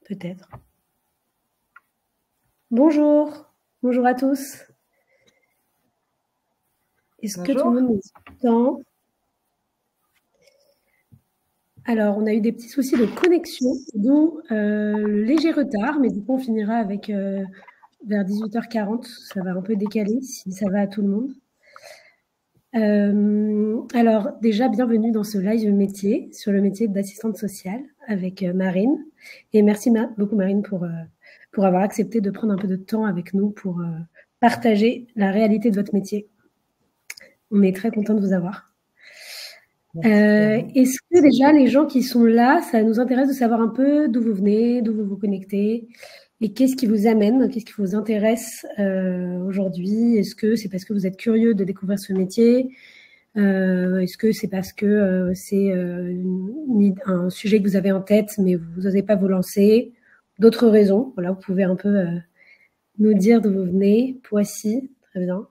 peut-être. Bonjour, bonjour à tous. Est-ce que tout le monde nous entend? Alors, on a eu des petits soucis de connexion, dont le léger retard, mais du coup, on finira avec vers 18h40. Ça va un peu décaler, si ça va à tout le monde. Alors, déjà, bienvenue dans ce live métier, sur le métier d'assistante sociale avec Marine. Et merci beaucoup, Marine, pour avoir accepté de prendre un peu de temps avec nous pour partager la réalité de votre métier. On est très content de vous avoir. Est-ce que déjà, les gens qui sont là, ça nous intéresse de savoir un peu d'où vous venez, d'où vous vous connectez, et qu'est-ce qui vous amène, qu'est-ce qui vous intéresse aujourd'hui? Est-ce que c'est parce que vous êtes curieux de découvrir ce métier? Est-ce que c'est parce que c'est un sujet que vous avez en tête, mais vous n'osez pas vous lancer? D'autres raisons? Voilà, vous pouvez un peu nous dire d'où vous venez. Poissy, très bien.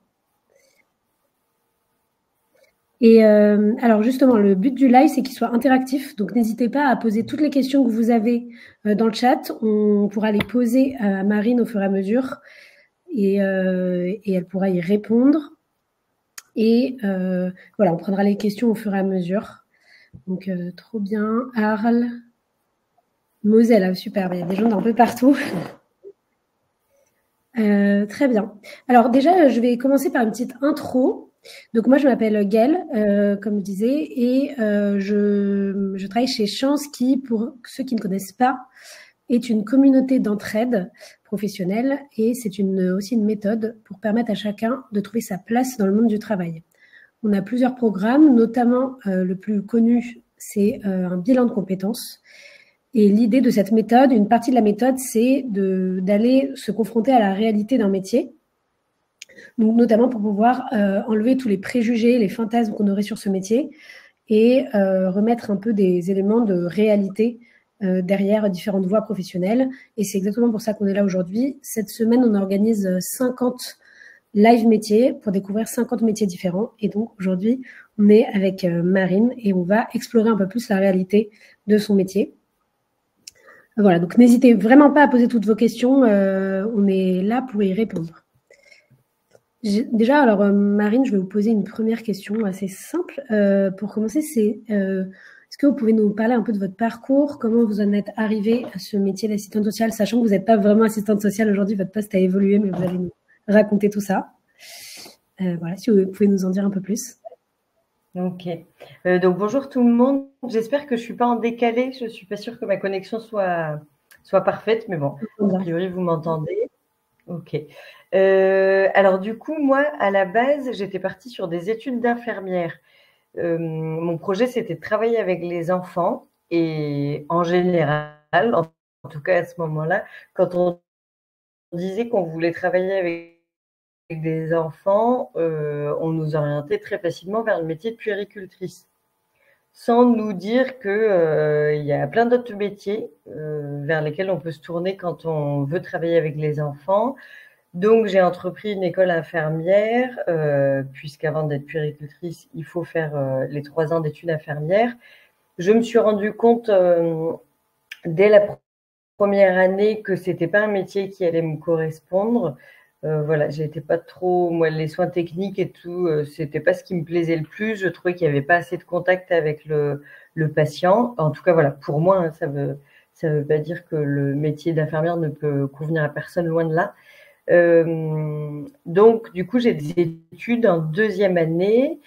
Et alors justement, le but du live, c'est qu'il soit interactif. Donc, n'hésitez pas à poser toutes les questions que vous avez dans le chat. On pourra les poser à Marine au fur et à mesure. Et elle pourra y répondre. Et voilà, on prendra les questions au fur et à mesure. Donc, trop bien. Arles, Moselle, super. Il y a des gens d'un peu partout. Très bien. Alors déjà, je vais commencer par une petite intro. Donc moi, je m'appelle Gaëlle, comme je disais, et je travaille chez Chance qui, pour ceux qui ne connaissent pas, est une communauté d'entraide professionnelle et c'est aussi une méthode pour permettre à chacun de trouver sa place dans le monde du travail. On a plusieurs programmes, notamment le plus connu, c'est un bilan de compétences. Et l'idée de cette méthode, une partie de la méthode, c'est d'aller se confronter à la réalité d'un métier. Donc, notamment pour pouvoir enlever tous les préjugés, les fantasmes qu'on aurait sur ce métier et remettre un peu des éléments de réalité derrière différentes voies professionnelles. Et c'est exactement pour ça qu'on est là aujourd'hui. Cette semaine, on organise 50 live métiers pour découvrir 50 métiers différents. Et donc, aujourd'hui, on est avec Marine et on va explorer un peu plus la réalité de son métier. Voilà, donc n'hésitez vraiment pas à poser toutes vos questions. On est là pour y répondre. Déjà, alors Marine, je vais vous poser une première question assez simple. Pour commencer, c'est est-ce que vous pouvez nous parler un peu de votre parcours? Comment vous en êtes arrivée à ce métier d'assistante sociale, sachant que vous n'êtes pas vraiment assistante sociale aujourd'hui, votre poste a évolué, mais vous allez nous raconter tout ça. Voilà, si vous pouvez nous en dire un peu plus. Ok. Donc bonjour tout le monde. J'espère que je suis pas en décalé. Je suis pas sûre que ma connexion soit parfaite, mais bon, a priori vous m'entendez. Ok. Alors du coup, moi, à la base, j'étais partie sur des études d'infirmière. Mon projet, c'était de travailler avec les enfants et en général, en tout cas à ce moment-là, quand on disait qu'on voulait travailler avec des enfants, on nous orientait très facilement vers le métier de puéricultrice, sans nous dire que y a plein d'autres métiers vers lesquels on peut se tourner quand on veut travailler avec les enfants. Donc, j'ai entrepris une école infirmière, puisqu'avant d'être puéricultrice, il faut faire les 3 ans d'études infirmières. Je me suis rendu compte dès la première année que c'était pas un métier qui allait me correspondre. Voilà, j'étais pas trop, moi, les soins techniques et tout, c'était pas ce qui me plaisait le plus. Je trouvais qu'il y avait pas assez de contact avec le patient. En tout cas, voilà, pour moi, hein, ça veut pas dire que le métier d'infirmière ne peut convenir à personne, loin de là. Donc, du coup, j'ai des études en 2e année.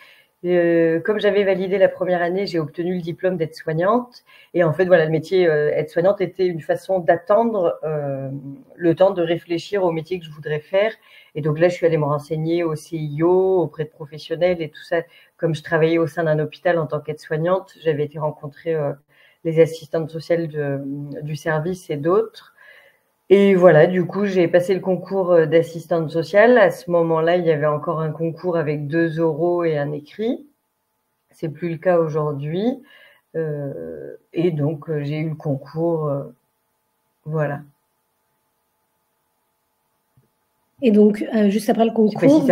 Comme j'avais validé la première année, j'ai obtenu le diplôme d'aide-soignante. Et en fait, voilà, le métier aide-soignante était une façon d'attendre le temps de réfléchir au métier que je voudrais faire. Et donc là, je suis allée me renseigner au CIO, auprès de professionnels et tout ça. Comme je travaillais au sein d'un hôpital en tant qu'aide-soignante, j'avais été rencontrer les assistantes sociales du service et d'autres. Et voilà, du coup, j'ai passé le concours d'assistante sociale. À ce moment-là, il y avait encore un concours avec 2 oraux et un écrit. C'est plus le cas aujourd'hui. Et donc, j'ai eu le concours. Voilà. Et donc, juste après le concours,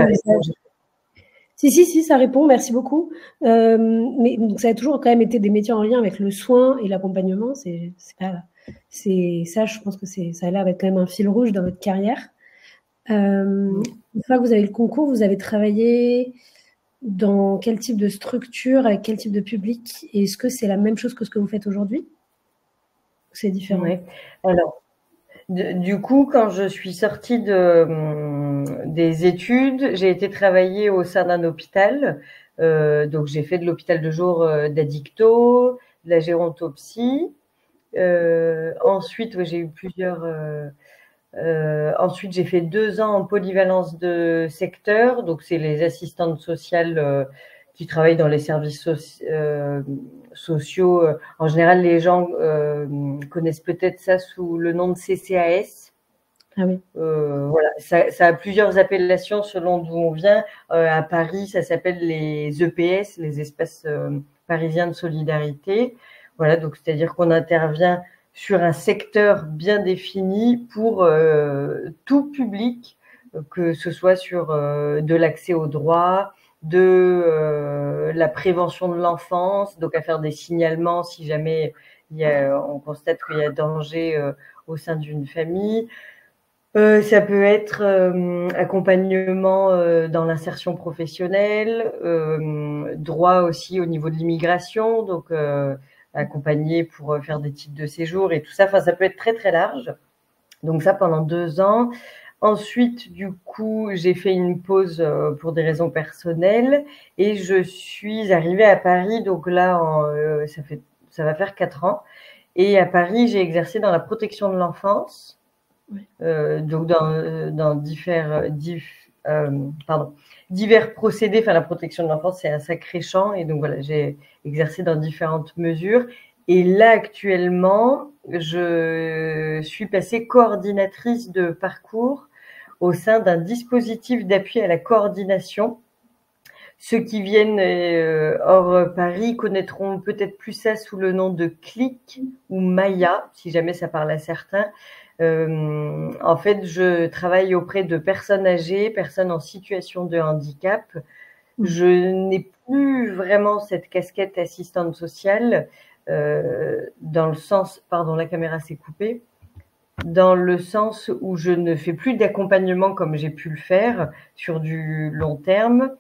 Si, ça répond, merci beaucoup. Mais donc ça a toujours quand même été des métiers en lien avec le soin et l'accompagnement. Ça, je pense que ça a l'air d'être quand même un fil rouge dans votre carrière. Une fois que vous avez le concours, vous avez travaillé dans quel type de structure, avec quel type de public? Et est-ce que c'est la même chose que ce que vous faites aujourd'hui? C'est différent? Oui. Alors, du coup, quand je suis sortie des études, j'ai été travailler au sein d'un hôpital. Donc, j'ai fait de l'hôpital de jour d'Addicto, de la gérontopsie. Ensuite, j'ai eu ensuite, j'ai fait 2 ans en polyvalence de secteur. Donc, c'est les assistantes sociales qui travaillent dans les services sociaux. En général, les gens connaissent peut-être ça sous le nom de CCAS. Ah oui. Voilà, ça a plusieurs appellations selon d'où on vient. À Paris, ça s'appelle les EPS, les espaces parisiens de solidarité. Voilà, donc c'est-à-dire qu'on intervient sur un secteur bien défini pour tout public, que ce soit sur de l'accès aux droits, de la prévention de l'enfance, donc à faire des signalements si jamais on constate qu'il y a danger au sein d'une famille. Ça peut être accompagnement dans l'insertion professionnelle, droit aussi au niveau de l'immigration, donc accompagner pour faire des titres de séjour et tout ça. Enfin, ça peut être très très large. Donc ça pendant 2 ans. Ensuite, du coup, j'ai fait une pause pour des raisons personnelles et je suis arrivée à Paris. Donc là, ça va faire 4 ans. Et à Paris, j'ai exercé dans la protection de l'enfance. Oui. Donc dans divers procédés. Enfin, la protection de l'enfance, c'est un sacré champ. Et donc voilà, j'ai exercé dans différentes mesures. Et là, actuellement, je suis passée coordinatrice de parcours au sein d'un dispositif d'appui à la coordination. Ceux qui viennent hors Paris connaîtront peut-être plus ça sous le nom de CLIC ou Maya, si jamais ça parle à certains. En fait, je travaille auprès de personnes âgées, personnes en situation de handicap. Je n'ai plus vraiment cette casquette assistante sociale dans le sens, pardon, la caméra s'est coupée, dans le sens où je ne fais plus d'accompagnement comme j'ai pu le faire sur du long terme.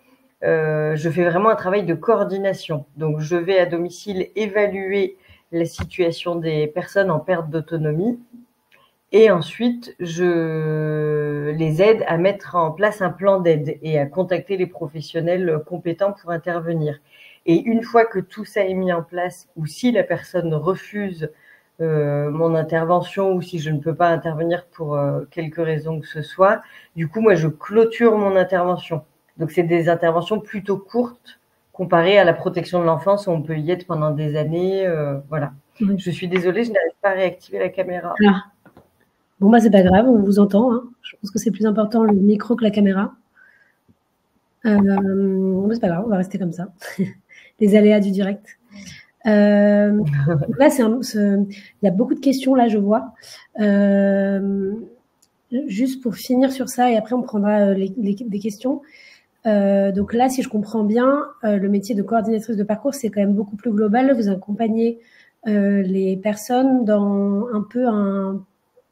Je fais vraiment un travail de coordination. Donc, je vais à domicile évaluer la situation des personnes en perte d'autonomie. Et ensuite, je les aide à mettre en place un plan d'aide et à contacter les professionnels compétents pour intervenir. Et une fois que tout ça est mis en place, ou si la personne refuse mon intervention, ou si je ne peux pas intervenir pour quelque raison que ce soit, du coup, moi, je clôture mon intervention. Donc, c'est des interventions plutôt courtes comparées à la protection de l'enfance où on peut y être pendant des années. Voilà. Oui. Je suis désolée, je n'arrive pas à réactiver la caméra. Ah. Bon, bah, c'est pas grave, on vous entend. Hein. Je pense que c'est plus important le micro que la caméra. C'est pas grave, on va rester comme ça. Les aléas du direct. Là, il y a beaucoup de questions, là, je vois. Juste pour finir sur ça, et après, on prendra des questions. Donc là, si je comprends bien, le métier de coordinatrice de parcours, c'est quand même beaucoup plus global. Vous accompagnez les personnes dans un peu un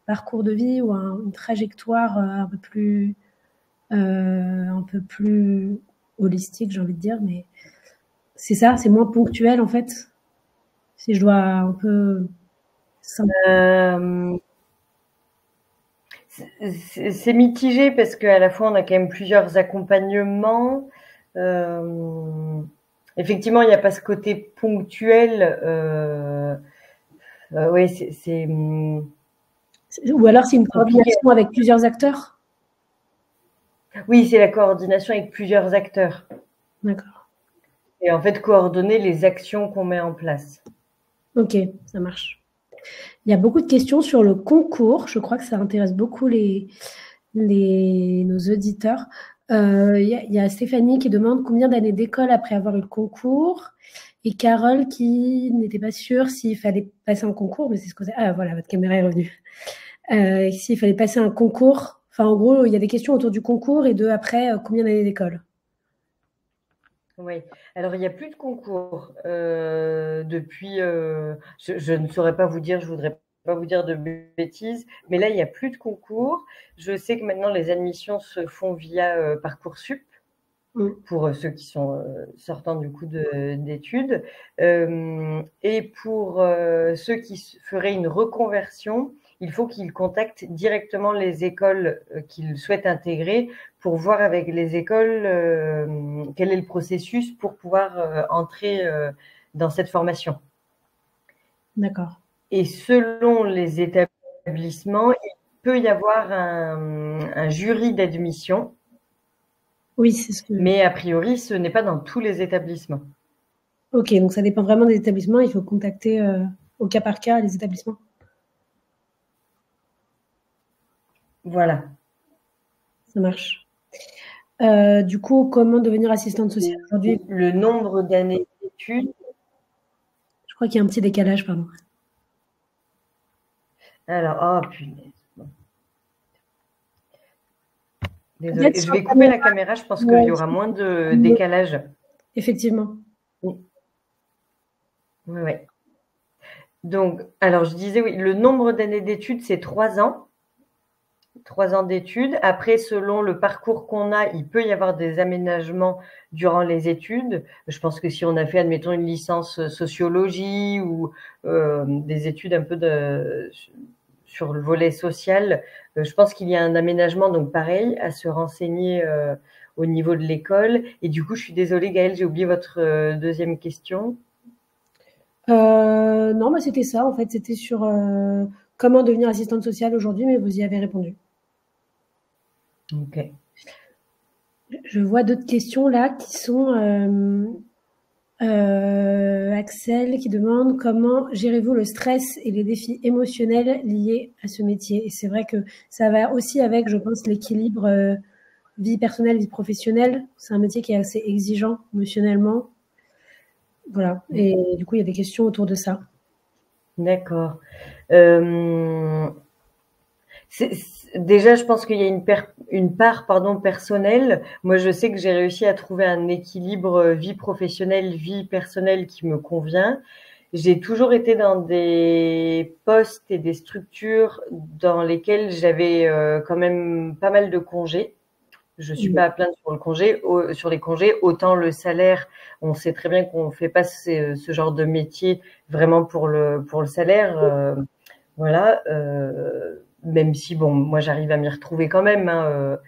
parcours de vie ou une trajectoire un peu plus holistique, j'ai envie de dire, mais c'est ça, c'est moins ponctuel en fait. Si je dois un peu. C'est mitigé parce qu'à la fois on a quand même plusieurs accompagnements. Effectivement, il n'y a pas ce côté ponctuel. Oui, c'est. Ou alors c'est une coordination avec plusieurs acteurs? Oui, c'est la coordination avec plusieurs acteurs. D'accord. Et en fait, coordonner les actions qu'on met en place. Ok, ça marche. Il y a beaucoup de questions sur le concours. Je crois que ça intéresse beaucoup nos auditeurs. Il y a Stéphanie qui demande combien d'années d'école après avoir eu le concours. Et Carole qui n'était pas sûre s'il fallait passer un concours, mais c'est ce que c'est. Ah voilà, votre caméra est revenue. S'il fallait passer un concours. Enfin, en gros, il y a des questions autour du concours et de après combien d'années d'école. Oui. Alors, il n'y a plus de concours depuis. Je ne saurais pas vous dire, je voudrais pas vous dire de bêtises, mais là, il n'y a plus de concours. Je sais que maintenant, les admissions se font via Parcoursup pour ceux qui sont sortants du coup d'études. Et pour ceux qui feraient une reconversion, il faut qu'ils contactent directement les écoles qu'ils souhaitent intégrer pour voir avec les écoles quel est le processus pour pouvoir entrer dans cette formation. D'accord. Et selon les établissements, il peut y avoir un jury d'admission. Oui, c'est ce que... Mais a priori, ce n'est pas dans tous les établissements. Ok, donc ça dépend vraiment des établissements. Il faut contacter au cas par cas les établissements. Voilà. Ça marche. Du coup, comment devenir assistante sociale aujourd'hui? Le nombre d'années d'études. Je crois qu'il y a un petit décalage, pardon. Alors, oh punaise. Bon. Désolée, je vais couper la caméra, je pense qu'il y aura moins de décalage. Effectivement. Oui. Oui. Donc, alors je disais, oui, le nombre d'années d'études, c'est 3 ans. 3 ans d'études. Après, selon le parcours qu'on a, il peut y avoir des aménagements durant les études. Je pense que si on a fait, admettons, une licence sociologie ou des études un peu sur le volet social, je pense qu'il y a un aménagement, donc pareil, à se renseigner au niveau de l'école. Et du coup, je suis désolée, Gaëlle, j'ai oublié votre deuxième question. Non, mais c'était ça, en fait. C'était sur comment devenir assistante sociale aujourd'hui, mais vous y avez répondu. Ok. Je vois d'autres questions là qui sont Axel qui demande comment gérez-vous le stress et les défis émotionnels liés à ce métier. Et c'est vrai que ça va aussi avec, je pense, l'équilibre vie personnelle, vie professionnelle. C'est un métier qui est assez exigeant émotionnellement. Voilà. Et du coup, il y a des questions autour de ça. D'accord. Déjà, je pense qu'il y a une part personnelle. Moi, je sais que j'ai réussi à trouver un équilibre vie professionnelle, vie personnelle qui me convient. J'ai toujours été dans des postes et des structures dans lesquelles j'avais quand même pas mal de congés. Je suis pas à plaindre sur les congés. Autant le salaire, on sait très bien qu'on fait pas ce genre de métier vraiment pour le salaire. Voilà. Même si, bon, moi, j'arrive à m'y retrouver quand même. Hein,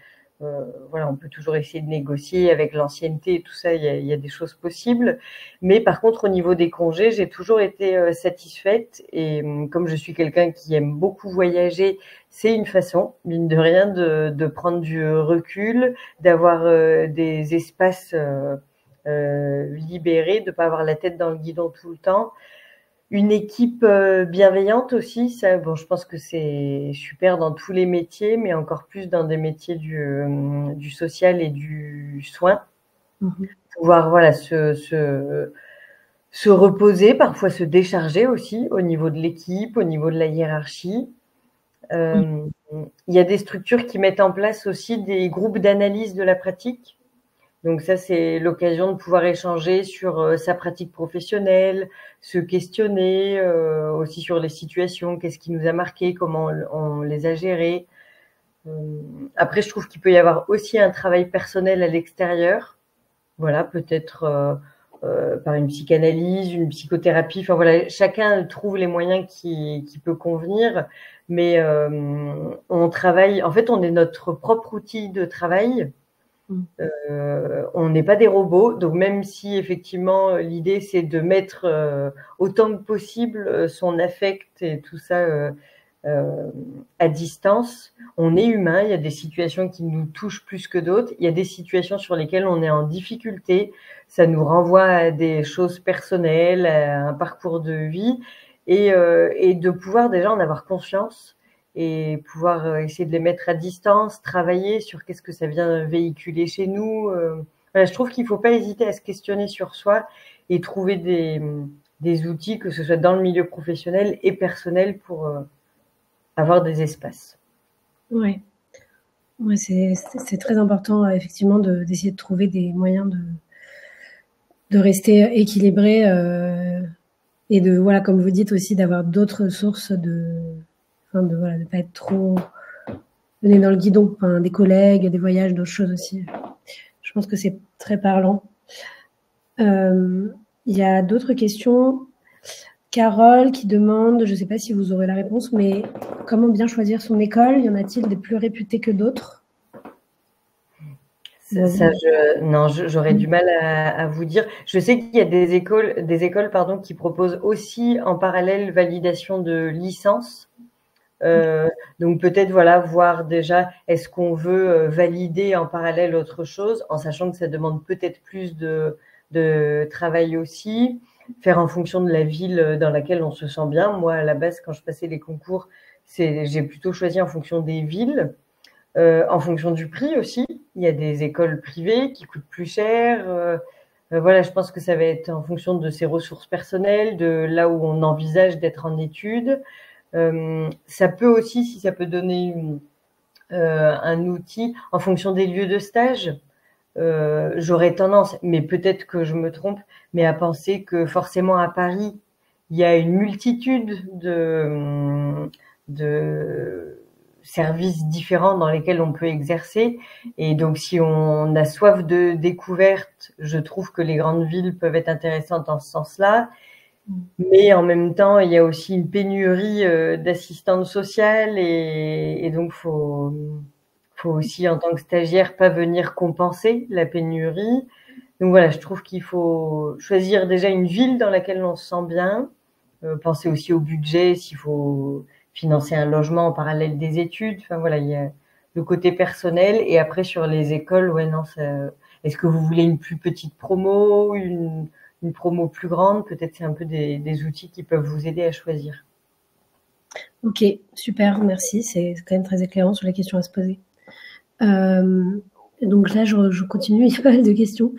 voilà, on peut toujours essayer de négocier avec l'ancienneté et tout ça. Il y a des choses possibles. Mais par contre, au niveau des congés, j'ai toujours été satisfaite. Et comme je suis quelqu'un qui aime beaucoup voyager, c'est une façon, mine de rien, de prendre du recul, d'avoir des espaces libérés, de pas avoir la tête dans le guidon tout le temps. Une équipe bienveillante aussi, ça, bon, je pense que c'est super dans tous les métiers, mais encore plus dans des métiers du social et du soin. Pouvoir, voilà, se reposer, parfois se décharger aussi au niveau de l'équipe, au niveau de la hiérarchie. Il y a des structures qui mettent en place aussi des groupes d'analyse de la pratique. Donc ça, c'est l'occasion de pouvoir échanger sur sa pratique professionnelle, se questionner aussi sur les situations, qu'est-ce qui nous a marqué, comment on les a gérées. Après, je trouve qu'il peut y avoir aussi un travail personnel à l'extérieur. Voilà, peut-être par une psychanalyse, une psychothérapie. Enfin voilà, chacun trouve les moyens qui peut convenir. Mais on travaille, en fait, on est notre propre outil de travail. On n'est pas des robots, donc même si effectivement l'idée c'est de mettre autant que possible son affect et tout ça à distance, on est humain, il y a des situations qui nous touchent plus que d'autres, il y a des situations sur lesquelles on est en difficulté, ça nous renvoie à des choses personnelles, à un parcours de vie, et de pouvoir déjà en avoir conscience et pouvoir essayer de les mettre à distance, travailler sur qu'est-ce que ça vient véhiculer chez nous. Voilà, je trouve qu'il ne faut pas hésiter à se questionner sur soi et trouver des outils, que ce soit dans le milieu professionnel et personnel, pour avoir des espaces. Ouais, ouais, c'est très important, effectivement, d'essayer de trouver des moyens de rester équilibré et de, voilà, comme vous dites aussi, d'avoir d'autres sources de pas être trop le nez dans le guidon, des collègues, des voyages, d'autres choses aussi. Je pense que c'est très parlant. Il y a d'autres questions. Carole qui demande, je ne sais pas si vous aurez la réponse, mais comment bien choisir son école? Y en a-t-il des plus réputées que d'autres? Non, j'aurais du mal à vous dire. Je sais qu'il y a des écoles pardon, qui proposent aussi en parallèle validation de licence. Donc peut-être voilà, voir déjà est-ce qu'on veut valider en parallèle autre chose, en sachant que ça demande peut-être plus de travail aussi, faire en fonction de la ville dans laquelle on se sent bien. Moi, à la base, quand je passais les concours, j'ai plutôt choisi en fonction des villes, en fonction du prix aussi. Il y a des écoles privées qui coûtent plus cher. Voilà, je pense que ça va être en fonction de ses ressources personnelles, de là où on envisage d'être en études. Ça peut aussi, si ça peut donner un outil, en fonction des lieux de stage, j'aurais tendance, mais peut-être que je me trompe, mais à penser que forcément à Paris, il y a une multitude de services différents dans lesquels on peut exercer. Et donc, si on a soif de découverte, je trouve que les grandes villes peuvent être intéressantes en ce sens-là. Mais en même temps, il y a aussi une pénurie d'assistantes sociales et donc faut aussi en tant que stagiaire pas venir compenser la pénurie. Donc voilà, je trouve qu'il faut choisir déjà une ville dans laquelle on se sent bien, penser aussi au budget, s'il faut financer un logement en parallèle des études. Enfin voilà, il y a le côté personnel et après sur les écoles, ouais non, est-ce que vous voulez une plus petite promo, une promo plus grande? Peut-être c'est un peu des outils qui peuvent vous aider à choisir. Ok, super, merci. C'est quand même très éclairant sur les questions à se poser. Donc là, je continue, il y a pas mal de questions.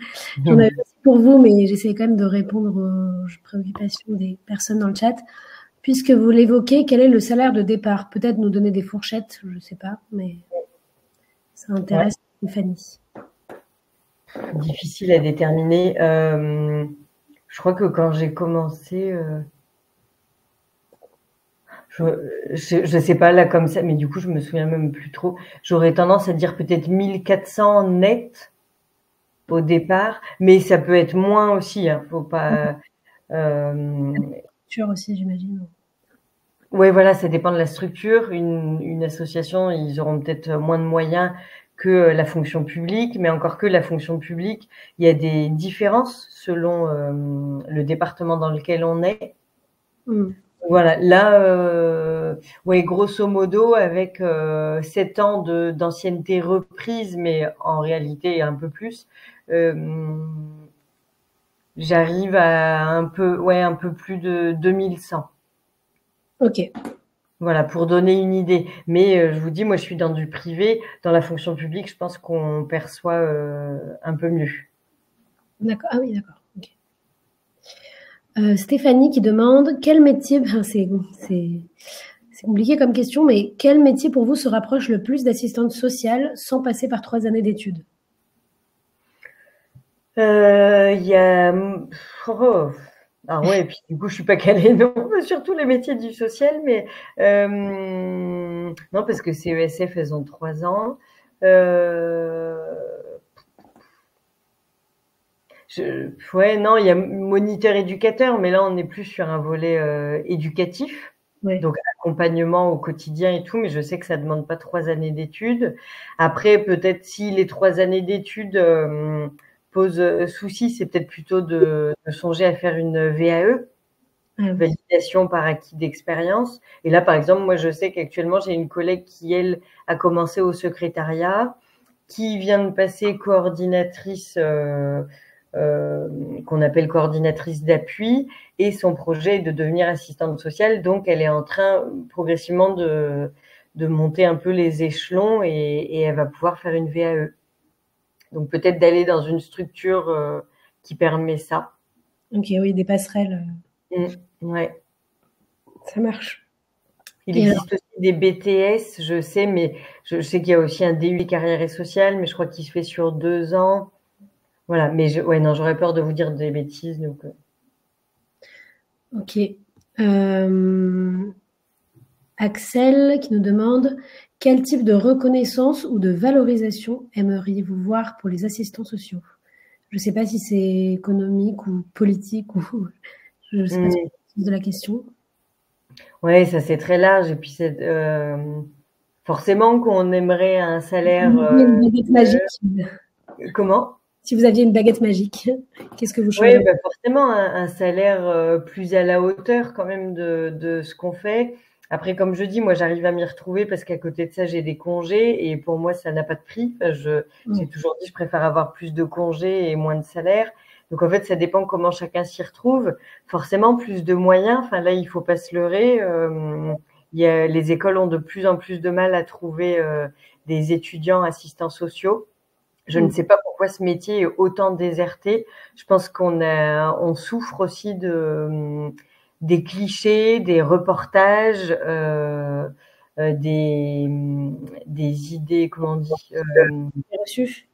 J'en avais aussi pour vous, mais j'essaie quand même de répondre aux préoccupations des personnes dans le chat. Puisque vous l'évoquez, quel est le salaire de départ? Peut-être nous donner des fourchettes, je ne sais pas, mais ça intéresse Stéphanie. Difficile à déterminer. Je crois que quand j'ai commencé, je sais pas là comme ça, mais du coup je me souviens même plus trop. J'aurais tendance à dire peut-être 1400 net au départ, mais ça peut être moins aussi. Hein, faut pas. Structure aussi, j'imagine. Ouais, voilà, ça dépend de la structure. Une association, ils auront peut-être moins de moyens que la fonction publique, mais encore que la fonction publique, il y a des différences selon le département dans lequel on est. Voilà, là, ouais, grosso modo, avec 7 ans d'ancienneté reprise, mais en réalité un peu plus, j'arrive à un peu plus de 2100. Ok. Voilà, pour donner une idée. Mais je vous dis, moi, je suis dans du privé. Dans la fonction publique, je pense qu'on perçoit un peu mieux. D'accord. Ah oui, d'accord. Okay. Stéphanie qui demande quel métier, c'est compliqué comme question, mais quel métier pour vous se rapproche le plus d'assistante sociale sans passer par 3 années d'études? Il y a... Ah ouais, et puis du coup, je suis pas calée, non, surtout les métiers du social, mais non, parce que CESF, elles ont 3 ans. Ouais, non, il y a moniteur éducateur, mais là, on est plus sur un volet éducatif. Ouais. Donc, accompagnement au quotidien et tout, mais je sais que ça demande pas 3 années d'études. Après, peut-être si les 3 années d'études posent souci, c'est peut-être plutôt de songer à faire une VAE, validation par acquis d'expérience. Et là, par exemple, moi, je sais qu'actuellement, j'ai une collègue qui, elle, a commencé au secrétariat, qui vient de passer coordinatrice qu'on appelle coordinatrice d'appui, et son projet est de devenir assistante sociale. Donc, elle est en train progressivement de monter un peu les échelons et elle va pouvoir faire une VAE. Donc, peut-être d'aller dans une structure qui permet ça. Ok, oui, des passerelles. Ouais. Ça marche. Il existe aussi des BTS, je sais, mais je sais qu'il y a aussi un DUI carrière et sociale, mais je crois qu'il se fait sur 2 ans. Voilà, mais ouais, non, j'aurais peur de vous dire des bêtises. Donc, Ok. Axel qui nous demande quel type de reconnaissance ou de valorisation aimeriez-vous voir pour les assistants sociaux? Je ne sais pas si c'est économique ou politique ou je ne sais pas si c'est de la question. Ouais, ça c'est très large et puis c'est forcément qu'on aimerait un salaire. Une baguette magique. Comment? Si vous aviez une baguette magique, qu'est-ce que vous Oui, changeriez? bah forcément un salaire plus à la hauteur quand même de ce qu'on fait. Après, comme je dis, moi j'arrive à m'y retrouver parce qu'à côté de ça, j'ai des congés et pour moi, ça n'a pas de prix. Enfin, j'ai toujours dit, je préfère avoir plus de congés et moins de salaire. Donc en fait, ça dépend comment chacun s'y retrouve. Forcément, plus de moyens. Enfin là, il faut pas se leurrer. Les écoles ont de plus en plus de mal à trouver des étudiants assistants sociaux. Je ne sais pas pourquoi ce métier est autant déserté. Je pense on souffre aussi des clichés, des reportages, des idées, comment on dit, Reçu.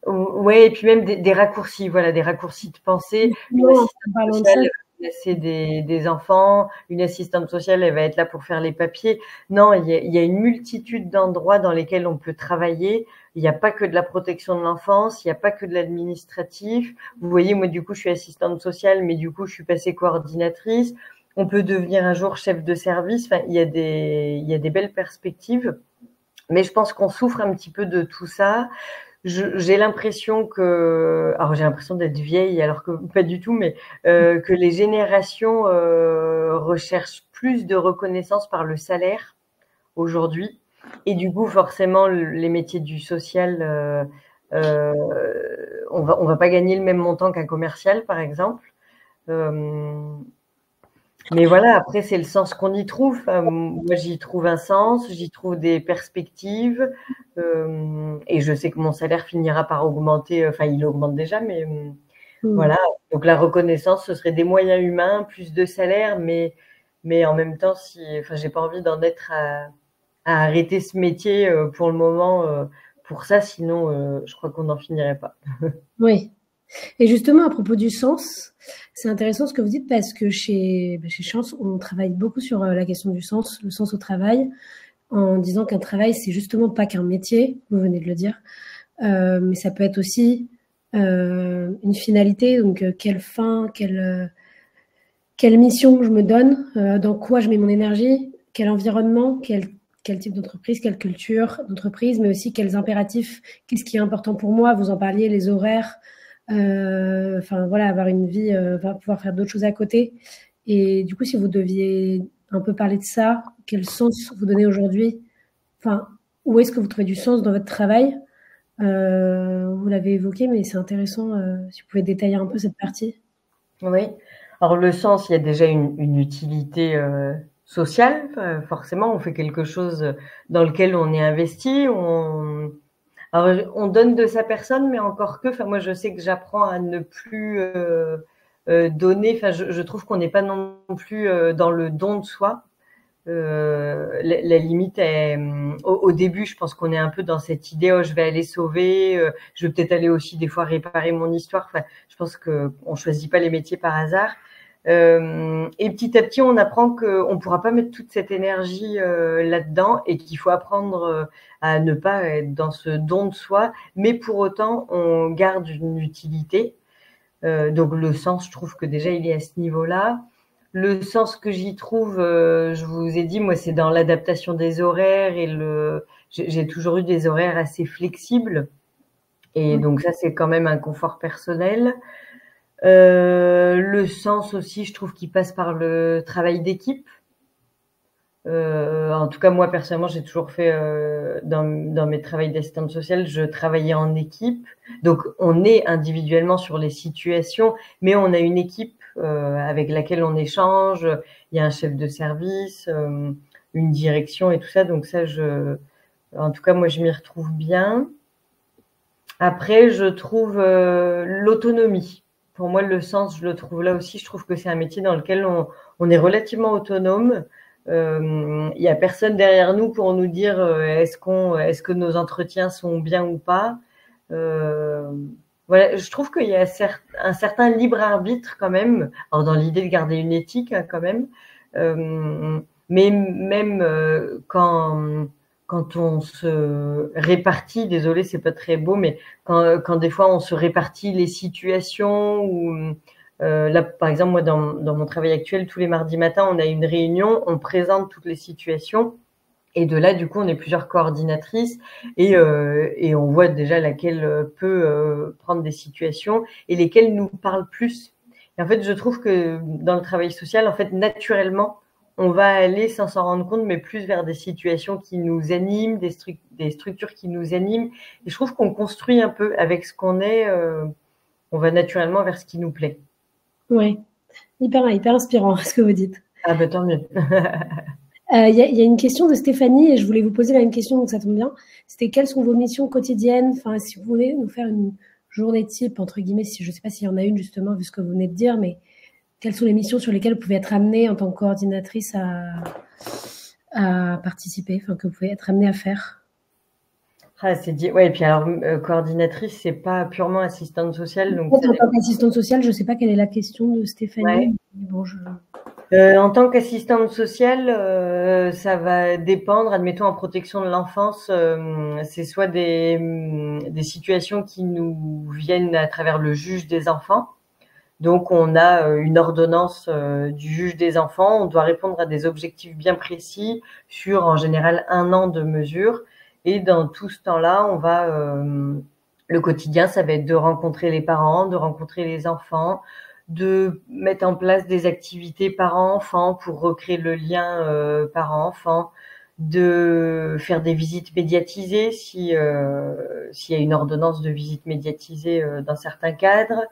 ouais, et puis même des raccourcis, voilà, des raccourcis de pensée. Une Non, assistante en parlant de sociale, ça, elle va placer des enfants. Une assistante sociale, elle va être là pour faire les papiers. Non, il y a une multitude d'endroits dans lesquels on peut travailler. Il n'y a pas que de la protection de l'enfance, il n'y a pas que de l'administratif. Vous voyez, moi, du coup, je suis assistante sociale, mais du coup, je suis passée coordinatrice. On peut devenir un jour chef de service. Enfin, il y a des belles perspectives. Mais je pense qu'on souffre un petit peu de tout ça. J'ai l'impression alors j'ai l'impression d'être vieille alors que pas du tout, mais que les générations recherchent plus de reconnaissance par le salaire aujourd'hui, et du coup forcément les métiers du social, euh, on va pas gagner le même montant qu'un commercial par exemple. Euh, mais voilà, après, c'est le sens qu'on y trouve. Enfin, moi, j'y trouve un sens, j'y trouve des perspectives. Et je sais que mon salaire finira par augmenter. Enfin, il augmente déjà, mais voilà. Donc, la reconnaissance, ce serait des moyens humains, plus de salaire, mais en même temps, enfin, j'ai pas envie d'en être à arrêter ce métier pour le moment pour ça, sinon, je crois qu'on n'en finirait pas. oui. Et justement, à propos du sens, c'est intéressant ce que vous dites parce que chez Chance, on travaille beaucoup sur la question du sens, le sens au travail, en disant qu'un travail, c'est justement pas qu'un métier, vous venez de le dire, mais ça peut être aussi une finalité, donc quelle fin, quelle mission je me donne, dans quoi je mets mon énergie, quel environnement, quel type d'entreprise, quelle culture d'entreprise, mais aussi quels impératifs, qu'est-ce qui est important pour moi, vous en parliez, les horaires, enfin voilà, avoir une vie, pouvoir faire d'autres choses à côté. Et du coup, si vous deviez un peu parler de ça, quel sens vous donnez aujourd'hui, enfin, où est-ce que vous trouvez du sens dans votre travail? Vous l'avez évoqué, mais c'est intéressant si vous pouvez détailler un peu cette partie. Oui. Alors le sens, il y a déjà une utilité sociale. Forcément, on fait quelque chose dans lequel on est investi. Alors, on donne de sa personne, mais encore que. Enfin, moi, je sais que j'apprends à ne plus donner. Enfin, je trouve qu'on n'est pas non plus dans le don de soi. La limite est au début, je pense qu'on est un peu dans cette idée, oh, je vais aller sauver, je vais peut-être aller aussi des fois réparer mon histoire. Enfin, je pense que on choisit pas les métiers par hasard. Et petit à petit, on apprend qu'on ne pourra pas mettre toute cette énergie là-dedans et qu'il faut apprendre à ne pas être dans ce don de soi, mais pour autant, on garde une utilité. Donc le sens, je trouve que déjà, il est à ce niveau-là. Le sens que j'y trouve, je vous ai dit, moi, c'est dans l'adaptation des horaires et j'ai toujours eu des horaires assez flexibles. Et donc ça, c'est quand même un confort personnel. Le sens aussi, je trouve qu'il passe par le travail d'équipe. En tout cas, moi, personnellement, j'ai toujours fait, dans mes travails d'assistante sociale, je travaillais en équipe. Donc, on est individuellement sur les situations, mais on a une équipe avec laquelle on échange. Il y a un chef de service, une direction et tout ça. Donc ça, en tout cas, moi, je m'y retrouve bien. Après, je trouve l'autonomie. Pour moi, le sens, je le trouve là aussi. Je trouve que c'est un métier dans lequel on est relativement autonome. Il y a personne derrière nous pour nous dire est-ce que nos entretiens sont bien ou pas. voilà, je trouve qu'il y a un certain libre arbitre quand même, alors dans l'idée de garder une éthique hein, quand même, mais même quand on se répartit, désolé, c'est pas très beau, mais quand des fois on se répartit les situations ou là, par exemple, moi, dans mon travail actuel, tous les mardis matins, on a une réunion, on présente toutes les situations. Et de là, du coup, on est plusieurs coordinatrices et on voit déjà laquelle peut prendre des situations et lesquelles nous parlent plus. Et en fait, je trouve que dans le travail social, en fait, naturellement, on va aller sans s'en rendre compte, mais plus vers des situations qui nous animent, des structures qui nous animent. Et je trouve qu'on construit un peu avec ce qu'on est, on va naturellement vers ce qui nous plaît. Oui, hyper inspirant ce que vous dites. Ah bah tant mieux. Il y a une question de Stéphanie et je voulais vous poser la même question, donc ça tombe bien. C'était quelles sont vos missions quotidiennes? Enfin, si vous voulez nous faire une journée type, entre guillemets, si je ne sais pas s'il y en a une justement, vu ce que vous venez de dire, mais quelles sont les missions sur lesquelles vous pouvez être amenée en tant que coordinatrice à participer, enfin que vous pouvez être amenée à faire? Ah, c'est dit. Ouais, et puis alors, coordinatrice, c'est pas purement assistante sociale. Donc En tant qu'assistante sociale, je ne sais pas quelle est la question de Stéphanie. ouais. Bon, En tant qu'assistante sociale, ça va dépendre. Admettons, en protection de l'enfance, c'est soit des situations qui nous viennent à travers le juge des enfants. Donc, on a une ordonnance du juge des enfants. On doit répondre à des objectifs bien précis sur, en général, 1 an de mesure. Et dans tout ce temps-là, on va le quotidien, ça va être de rencontrer les parents, de rencontrer les enfants, de mettre en place des activités parents-enfants pour recréer le lien parents-enfants, de faire des visites médiatisées s'il y a une ordonnance de visite médiatisée dans certains cadres.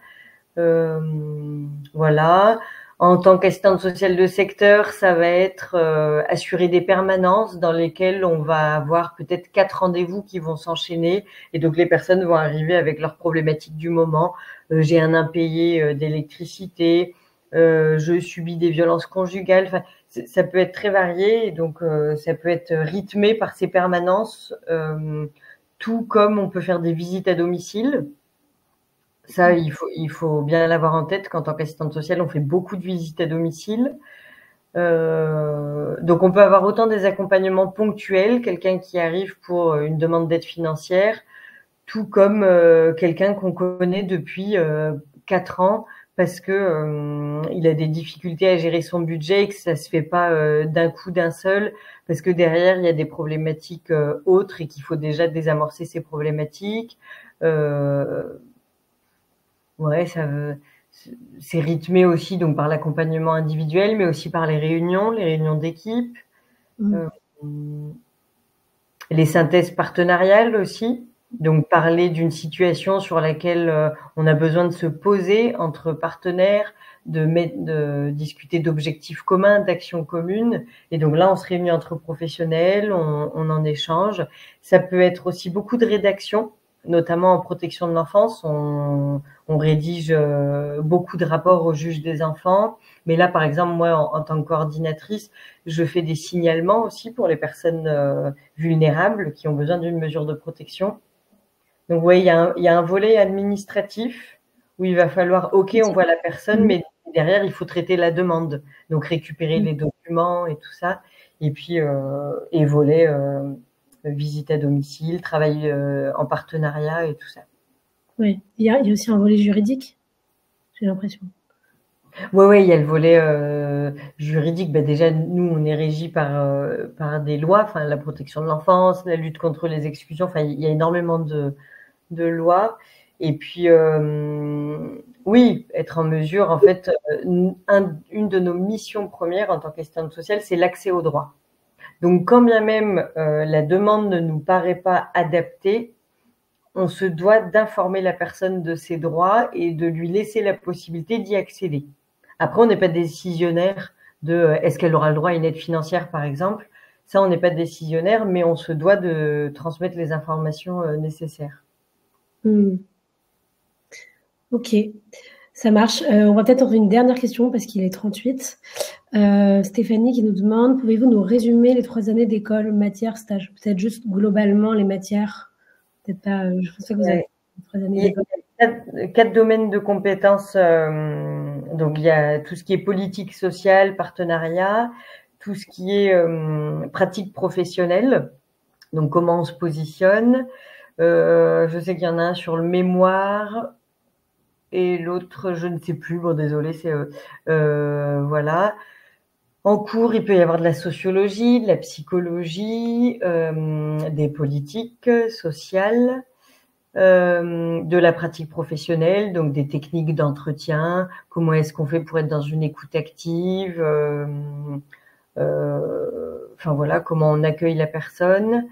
Voilà. En tant qu'assistante sociale de secteur, ça va être assurer des permanences dans lesquelles on va avoir peut-être 4 rendez-vous qui vont s'enchaîner et donc les personnes vont arriver avec leurs problématiques du moment. J'ai un impayé d'électricité, je subis des violences conjugales. Enfin, ça peut être très varié et donc ça peut être rythmé par ces permanences, tout comme on peut faire des visites à domicile. Ça, il faut bien l'avoir en tête qu'en tant qu'assistante sociale, on fait beaucoup de visites à domicile. Donc, on peut avoir autant des accompagnements ponctuels, quelqu'un qui arrive pour une demande d'aide financière, tout comme quelqu'un qu'on connaît depuis 4 ans parce que il a des difficultés à gérer son budget et que ça se fait pas d'un coup, d'un seul, parce que derrière, il y a des problématiques autres et qu'il faut déjà désamorcer ces problématiques. Ouais, c'est rythmé aussi donc par l'accompagnement individuel, mais aussi par les réunions d'équipe, les synthèses partenariales aussi. Donc parler d'une situation sur laquelle on a besoin de se poser entre partenaires, de discuter d'objectifs communs, d'actions communes. Et donc là, on se réunit entre professionnels, on en échange. Ça peut être aussi beaucoup de rédaction, notamment en protection de l'enfance. On rédige beaucoup de rapports au juge des enfants. Mais là, par exemple, moi, en tant que coordinatrice, je fais des signalements aussi pour les personnes vulnérables qui ont besoin d'une mesure de protection. Donc, oui, il y a un volet administratif où il va falloir, OK, on voit la personne, mais derrière, il faut traiter la demande. Donc, récupérer les documents et tout ça. Et puis, et volet visite à domicile, travail en partenariat et tout ça. Oui, il y a aussi un volet juridique, j'ai l'impression. Oui, il y a le volet juridique. Ben déjà, nous, on est régi par des lois, enfin la protection de l'enfance, la lutte contre les exclusions. Enfin, il y a énormément de lois. Et puis, oui, être en mesure, en fait, une de nos missions premières en tant qu'assistante sociale, c'est l'accès aux droits. Donc, quand bien même la demande ne nous paraît pas adaptée, on se doit d'informer la personne de ses droits et de lui laisser la possibilité d'y accéder. Après, on n'est pas décisionnaire de est-ce qu'elle aura le droit à une aide financière, par exemple. Ça, on n'est pas décisionnaire, mais on se doit de transmettre les informations nécessaires. Ok, ça marche. On va peut-être avoir une dernière question parce qu'il est 38. Stéphanie qui nous demande, pouvez-vous nous résumer les 3 années d'école, matière, stage? Peut-être juste globalement les matières. Peut-être pas, je pense pas que vous avez 3 années d'école. quatre domaines de compétences. Donc, il y a tout ce qui est politique sociale, partenariat, tout ce qui est pratique professionnelle. Donc, comment on se positionne. Je sais qu'il y en a un sur le mémoire et l'autre, je ne sais plus. Bon, désolé, c'est voilà. En cours, il peut y avoir de la sociologie, de la psychologie, des politiques sociales, de la pratique professionnelle, donc des techniques d'entretien, comment est-ce qu'on fait pour être dans une écoute active, enfin voilà, comment on accueille la personne,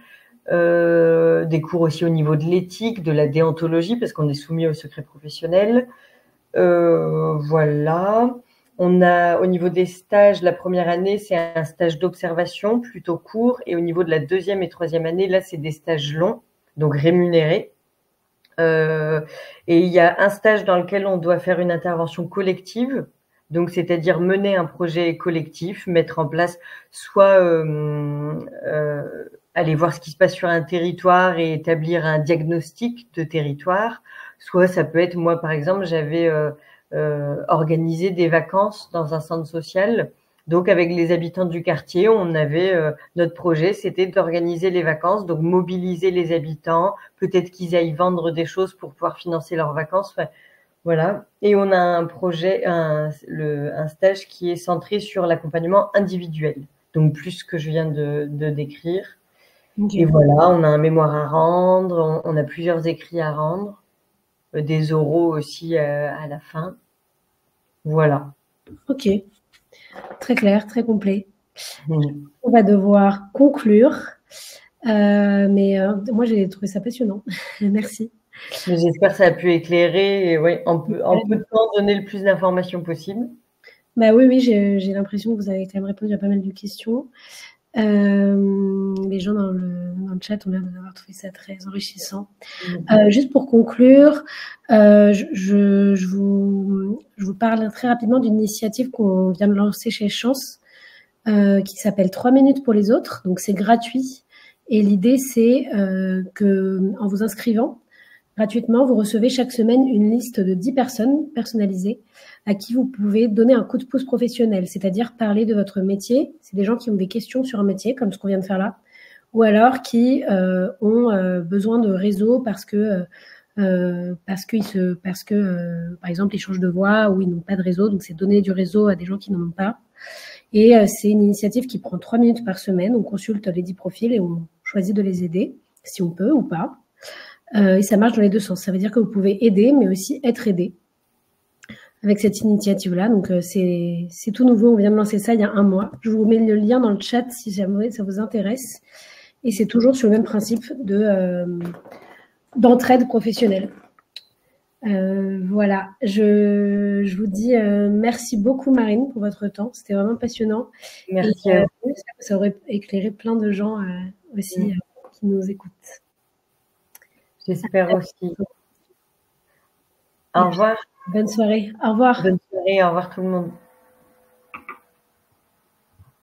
des cours aussi au niveau de l'éthique, de la déontologie, parce qu'on est soumis au secret professionnel. Voilà. On a, au niveau des stages, la première année, c'est un stage d'observation plutôt court. Et au niveau de la deuxième et troisième année, là, c'est des stages longs, donc rémunérés. Et il y a un stage dans lequel on doit faire une intervention collective. Donc, c'est-à-dire mener un projet collectif, mettre en place soit aller voir ce qui se passe sur un territoire et établir un diagnostic de territoire. Soit ça peut être, moi par exemple, j'avais organisé des vacances dans un centre social. Donc avec les habitants du quartier, on avait notre projet, c'était d'organiser les vacances, donc mobiliser les habitants, peut-être qu'ils aillent vendre des choses pour pouvoir financer leurs vacances. Enfin, voilà. Et on a un projet, un stage qui est centré sur l'accompagnement individuel. Donc plus ce que je viens de décrire. Okay. Et voilà, on a un mémoire à rendre, on a plusieurs écrits à rendre, des oraux aussi à la fin. Voilà. Ok, très clair, très complet. On va devoir conclure, mais moi j'ai trouvé ça passionnant. Merci. J'espère que ça a pu éclairer et ouais, en peu de temps donner le plus d'informations possible. Bah oui, j'ai l'impression que vous avez quand même répondu à pas mal de questions. Les gens dans le chat ont l'air d'avoir trouvé ça très enrichissant. Juste pour conclure, je vous parle très rapidement d'une initiative qu'on vient de lancer chez Chance, qui s'appelle 3 minutes pour les autres. Donc c'est gratuit. Et l'idée, c'est que en vous inscrivant gratuitement, vous recevez chaque semaine une liste de 10 personnes personnalisées à qui vous pouvez donner un coup de pouce professionnel, c'est-à-dire parler de votre métier. C'est des gens qui ont des questions sur un métier, comme ce qu'on vient de faire là, ou alors qui ont besoin de réseau parce que, par exemple, ils changent de voie ou ils n'ont pas de réseau. Donc, c'est donner du réseau à des gens qui n'en ont pas. Et c'est une initiative qui prend 3 minutes par semaine. On consulte les 10 profils et on choisit de les aider, si on peut ou pas. Et ça marche dans les deux sens. Ça veut dire que vous pouvez aider, mais aussi être aidé avec cette initiative-là. Donc, c'est tout nouveau. On vient de lancer ça il y a 1 mois. Je vous mets le lien dans le chat si jamais ça vous intéresse. Et c'est toujours sur le même principe d'entraide professionnelle. Voilà. Je vous dis merci beaucoup, Marine, pour votre temps. C'était vraiment passionnant. Merci. Et ça aurait éclairé plein de gens aussi qui nous écoutent. J'espère aussi. Au revoir. Bonne soirée. Au revoir. Bonne soirée. Au revoir tout le monde.